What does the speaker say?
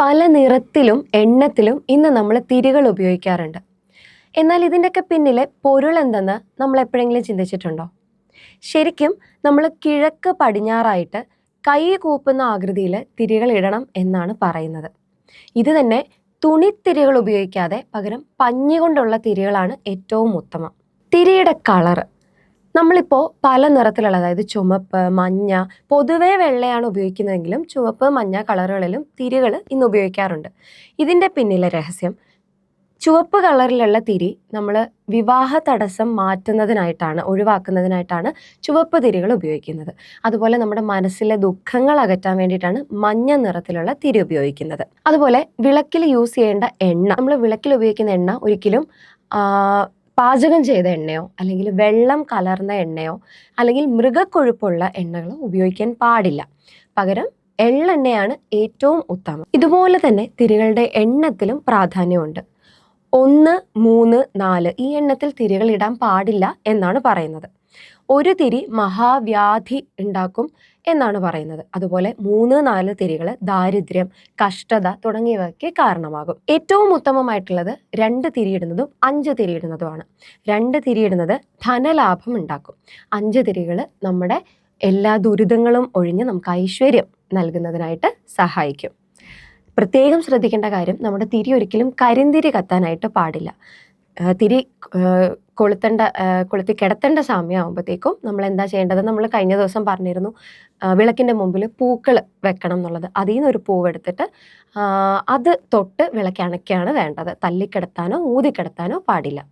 പല നിറത്തിലും എണ്ണത്തിലും ഇന്ന് നമ്മൾ തിരികൾ ഉപയോഗിക്കാറുണ്ട്. എന്നാൽ ഇതിൻ്റെയൊക്കെ പിന്നിലെ പൊരുൾ എന്തെന്ന് നമ്മൾ എപ്പോഴെങ്കിലും ചിന്തിച്ചിട്ടുണ്ടോ? ശരിക്കും നമ്മൾ കിഴക്ക് പടിഞ്ഞാറായിട്ട് കൈ കൂപ്പുന്ന ആകൃതിയിൽ തിരികൾ ഇടണം എന്നാണ് പറയുന്നത്. ഇത് തന്നെ തുണിത്തിരികൾ ഉപയോഗിക്കാതെ പകരം പഞ്ഞി കൊണ്ടുള്ള തിരികളാണ് ഏറ്റവും ഉത്തമം. തിരിയുടെ കളറ് നമ്മളിപ്പോൾ പല നിറത്തിലുള്ള, അതായത് ചുമപ്പ്, മഞ്ഞ, പൊതുവേ വെള്ളയാണ് ഉപയോഗിക്കുന്നതെങ്കിലും ചുവപ്പ്, മഞ്ഞ കളറുകളിലും തിരികൾ ഇന്ന് ഉപയോഗിക്കാറുണ്ട്. ഇതിൻ്റെ പിന്നിലെ രഹസ്യം, ചുവപ്പ് കളറിലുള്ള തിരി നമ്മൾ വിവാഹ തടസ്സം മാറ്റുന്നതിനായിട്ടാണ്, ഒഴിവാക്കുന്നതിനായിട്ടാണ് ചുവപ്പ് തിരികൾ ഉപയോഗിക്കുന്നത്. അതുപോലെ നമ്മുടെ മനസ്സിലെ ദുഃഖങ്ങൾ അകറ്റാൻ വേണ്ടിയിട്ടാണ് മഞ്ഞ നിറത്തിലുള്ള തിരി ഉപയോഗിക്കുന്നത്. അതുപോലെ വിളക്കിൽ യൂസ് ചെയ്യേണ്ട എണ്ണ, നമ്മൾ വിളക്കിൽ ഉപയോഗിക്കുന്ന എണ്ണ ഒരിക്കലും പാചകം ചെയ്ത എണ്ണയോ അല്ലെങ്കിൽ വെള്ളം കലർന്ന എണ്ണയോ അല്ലെങ്കിൽ മൃഗക്കൊഴുപ്പുള്ള എണ്ണകളോ ഉപയോഗിക്കാൻ പാടില്ല. പകരം എള്ളെണ്ണയാണ് ഏറ്റവും ഉത്തമം. ഇതുപോലെ തന്നെ തിരികളുടെ എണ്ണത്തിലും പ്രാധാന്യമുണ്ട്. 1, 3, 4 ഈ എണ്ണത്തിൽ തിരികൾ ഇടാൻ പാടില്ല എന്നാണ് പറയുന്നത്. ഒരു തിരി മഹാവ്യാധി ഉണ്ടാക്കും എന്നാണ് പറയുന്നത്. അതുപോലെ 3, 4 തിരികൾ ദാരിദ്ര്യം, കഷ്ടത തുടങ്ങിയവയ്ക്ക് കാരണമാകും. ഏറ്റവും ഉത്തമമായിട്ടുള്ളത് 2 തിരിയിടുന്നതും 5 തിരിയിടുന്നതുമാണ്. 2 തിരിയിടുന്നത് ധനലാഭം ഉണ്ടാക്കും. 5 തിരികൾ നമ്മുടെ എല്ലാ ദുരിതങ്ങളും ഒഴിഞ്ഞ് നമുക്ക് ഐശ്വര്യം നൽകുന്നതിനായിട്ട് സഹായിക്കും. പ്രത്യേകം ശ്രദ്ധിക്കേണ്ട കാര്യം, നമ്മുടെ തിരി ഒരിക്കലും കരിന്തിരി കത്താനായിട്ട് പാടില്ല. തിരി കൊളുത്തി കിടത്തേണ്ട സമയമാകുമ്പോഴത്തേക്കും നമ്മൾ എന്താ ചെയ്യേണ്ടത്, നമ്മൾ കഴിഞ്ഞ ദിവസം പറഞ്ഞിരുന്നു വിളക്കിൻ്റെ മുമ്പിൽ പൂക്കൾ വെക്കണം എന്നുള്ളത്. അതിൽ നിന്നൊരു പൂവെടുത്തിട്ട് അത് തൊട്ട് വിളക്ക് അണയ്ക്കുകയാണ് വേണ്ടത്. തല്ലിക്കിടത്താനോ ഊതിക്കിടത്താനോ പാടില്ല.